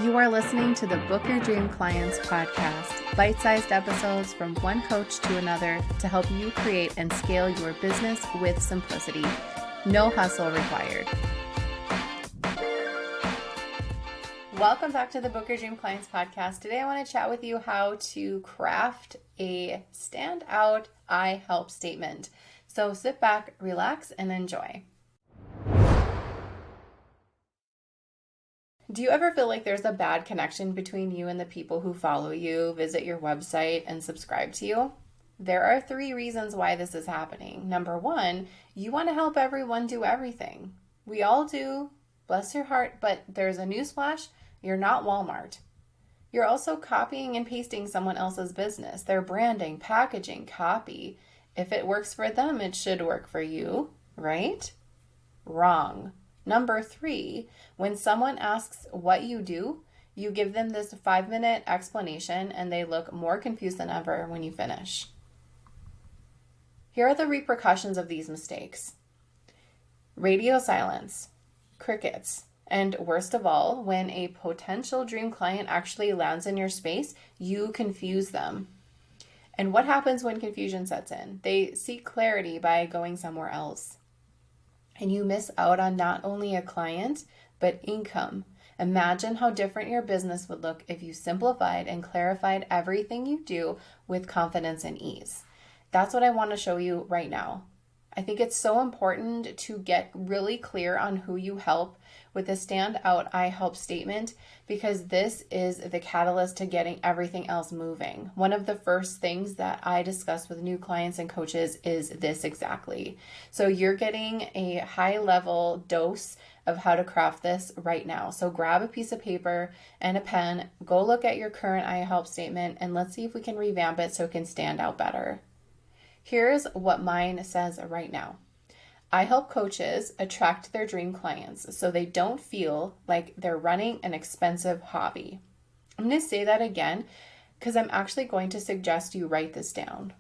You are listening to the Book Your Dream Clients podcast, bite-sized episodes from one coach to another to help you create and scale your business with simplicity. No hustle required. Welcome back to the Book Your Dream Clients podcast. Today I want to chat with you how to craft a standout I help statement. So sit back, relax, and enjoy. Do you ever feel like there's a bad connection between you and the people who follow you, visit your website, and subscribe to you? There are 3 reasons why this is happening. Number 1, you want to help everyone do everything. We all do, bless your heart, but there's a newsflash, you're not Walmart. You're also copying and pasting someone else's business, their branding, packaging, copy. If it works for them, it should work for you, right? Wrong. Number 3, when someone asks what you do, you give them this 5-minute explanation and they look more confused than ever when you finish. Here are the repercussions of these mistakes. Radio silence, crickets, and worst of all, when a potential dream client actually lands in your space, you confuse them. And what happens when confusion sets in? They seek clarity by going somewhere else. And you miss out on not only a client, but income. Imagine how different your business would look if you simplified and clarified everything you do with confidence and ease. That's what I want to show you right now. I think it's so important to get really clear on who you help with a standout I help statement, because this is the catalyst to getting everything else moving. One of the first things that I discuss with new clients and coaches is this exactly. So you're getting a high level dose of how to craft this right now. So grab a piece of paper and a pen, go look at your current I help statement, and let's see if we can revamp it so it can stand out better. Here's what mine says right now. I help coaches attract their dream clients so they don't feel like they're running an expensive hobby. I'm going to say that again because I'm actually going to suggest you write this down.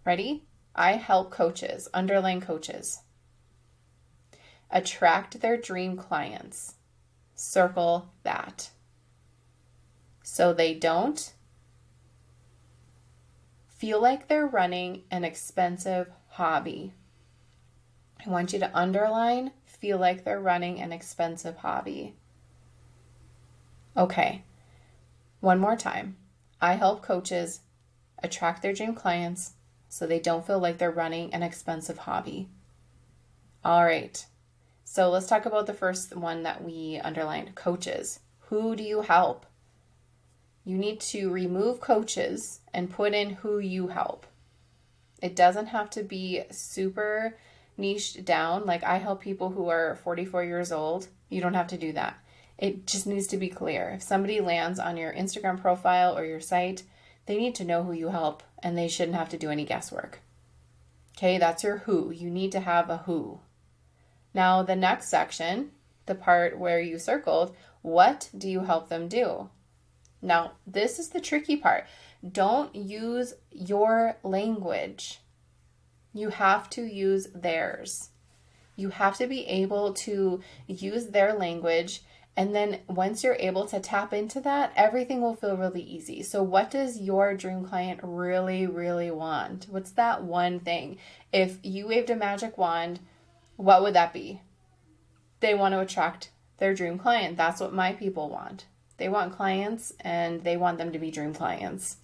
Ready? I help coaches, underline coaches, attract their dream clients. Circle that. So they don't feel like they're running an expensive hobby. I want you to underline, feel like they're running an expensive hobby. Okay, one more time. I help coaches attract their dream clients so they don't feel like they're running an expensive hobby. All right, so let's talk about the first one that we underlined, coaches. Who do you help? You need to remove coaches and put in who you help. It doesn't have to be super niched down, like I help people who are 44 years old. You don't have to do that. It just needs to be clear. If somebody lands on your Instagram profile or your site, they need to know who you help and they shouldn't have to do any guesswork. Okay, that's your who. You need to have a who. Now the next section, the part where you circled, what do you help them do? Now, this is the tricky part. Don't use your language. You have to use theirs. You have to be able to use their language, and then once you're able to tap into that, everything will feel really easy. So what does your dream client really, really want? What's that one thing? If you waved a magic wand, what would that be? They want to attract their dream client. That's what my people want. They want clients and they want them to be dream clients.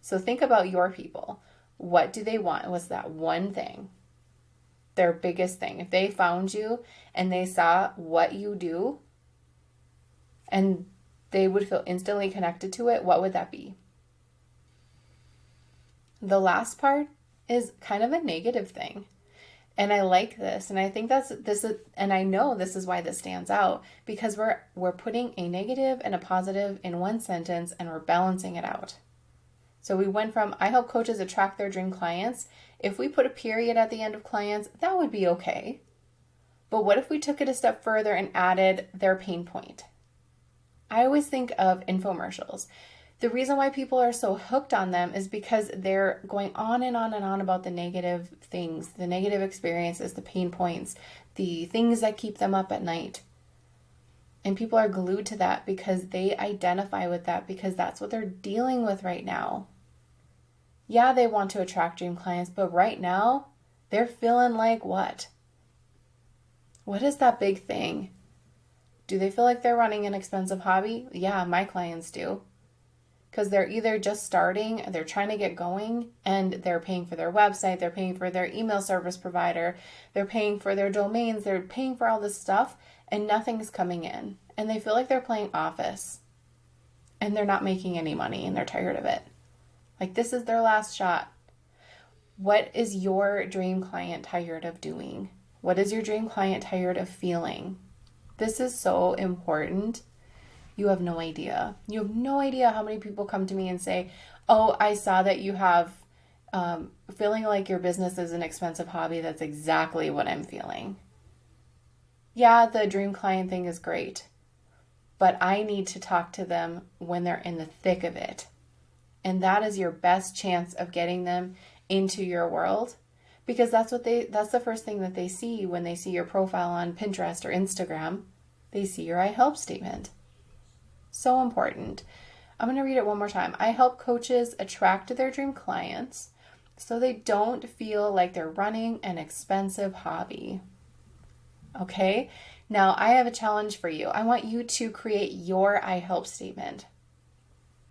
So think about your people. What do they want? What's that one thing? Their biggest thing. If they found you and they saw what you do and they would feel instantly connected to it, what would that be? The last part is kind of a negative thing. And I like this, and I think and I know this is why this stands out, because we're putting a negative and a positive in one sentence and we're balancing it out. So we went from, I help coaches attract their dream clients. If we put a period at the end of clients, that would be okay. But what if we took it a step further and added their pain point? I always think of infomercials. The reason why people are so hooked on them is because they're going on and on and on about the negative things, the negative experiences, the pain points, the things that keep them up at night. And people are glued to that because they identify with that because that's what they're dealing with right now. Yeah, they want to attract dream clients, but right now they're feeling like what? What is that big thing? Do they feel like they're running an expensive hobby? Yeah, my clients do. Because they're either just starting, they're trying to get going, and they're paying for their website, they're paying for their email service provider, they're paying for their domains, they're paying for all this stuff, and nothing's coming in. And they feel like they're playing Office, and they're not making any money, and they're tired of it. Like, this is their last shot. What is your dream client tired of doing? What is your dream client tired of feeling? This is so important. You have no idea. You have no idea how many people come to me and say, oh, I saw that you have feeling like your business is an expensive hobby. That's exactly what I'm feeling. Yeah, the dream client thing is great, but I need to talk to them when they're in the thick of it. And that is your best chance of getting them into your world, because that's the first thing that they see when they see your profile on Pinterest or Instagram. They see your I help statement. So important. I'm going to read it one more time. I help coaches attract their dream clients so they don't feel like they're running an expensive hobby. Okay? Now, I have a challenge for you. I want you to create your I help statement.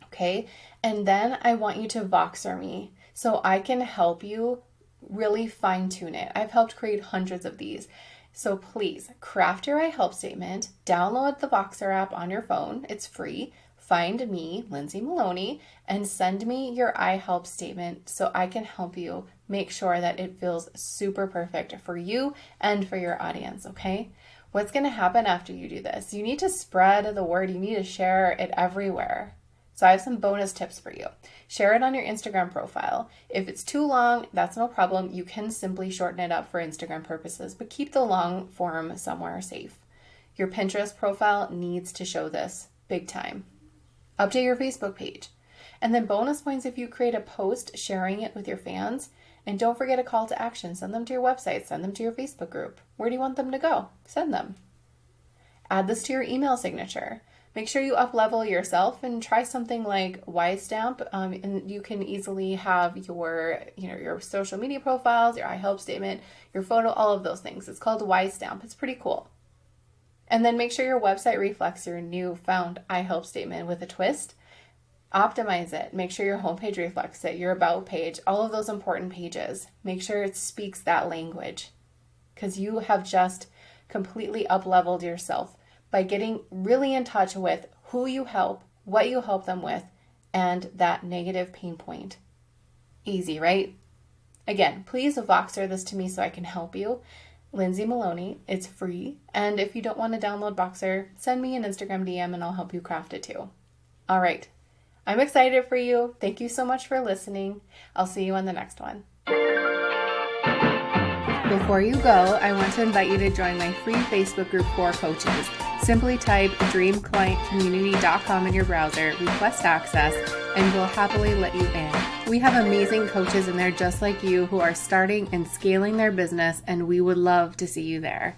Okay? And then I want you to Voxer me so I can help you really fine tune it. I've helped create hundreds of these. So please craft your I help statement, download the Voxer app on your phone. It's free. Find me, Lindsay Maloney, and send me your I help statement so I can help you make sure that it feels super perfect for you and for your audience, okay? What's going to happen after you do this? You need to spread the word. You need to share it everywhere. So I have some bonus tips for you. Share it on your Instagram profile. If it's too long, that's no problem. You can simply shorten it up for Instagram purposes, but keep the long form somewhere safe. Your Pinterest profile needs to show this big time. Update your Facebook page. And then bonus points if you create a post sharing it with your fans. And don't forget a call to action. Send them to your website. Send them to your Facebook group. Where do you want them to go? Send them. Add this to your email signature. Make sure you up-level yourself and try something like YStamp. And you can easily have your social media profiles, your I help statement, your photo, all of those things. It's called YStamp. It's pretty cool. And then make sure your website reflects your newfound I help statement with a twist. Optimize it. Make sure your homepage reflects it, your about page, all of those important pages. Make sure it speaks that language, because you have just completely up-leveled yourself by getting really in touch with who you help, what you help them with, and that negative pain point. Easy, right? Again, please Voxer this to me so I can help you. Lindsay Maloney, it's free. And if you don't want to download Voxer, send me an Instagram DM and I'll help you craft it too. All right. I'm excited for you. Thank you so much for listening. I'll see you on the next one. Before you go, I want to invite you to join my free Facebook group for coaches. Simply type dreamclientcommunity.com in your browser, request access, and we'll happily let you in. We have amazing coaches in there just like you who are starting and scaling their business, and we would love to see you there.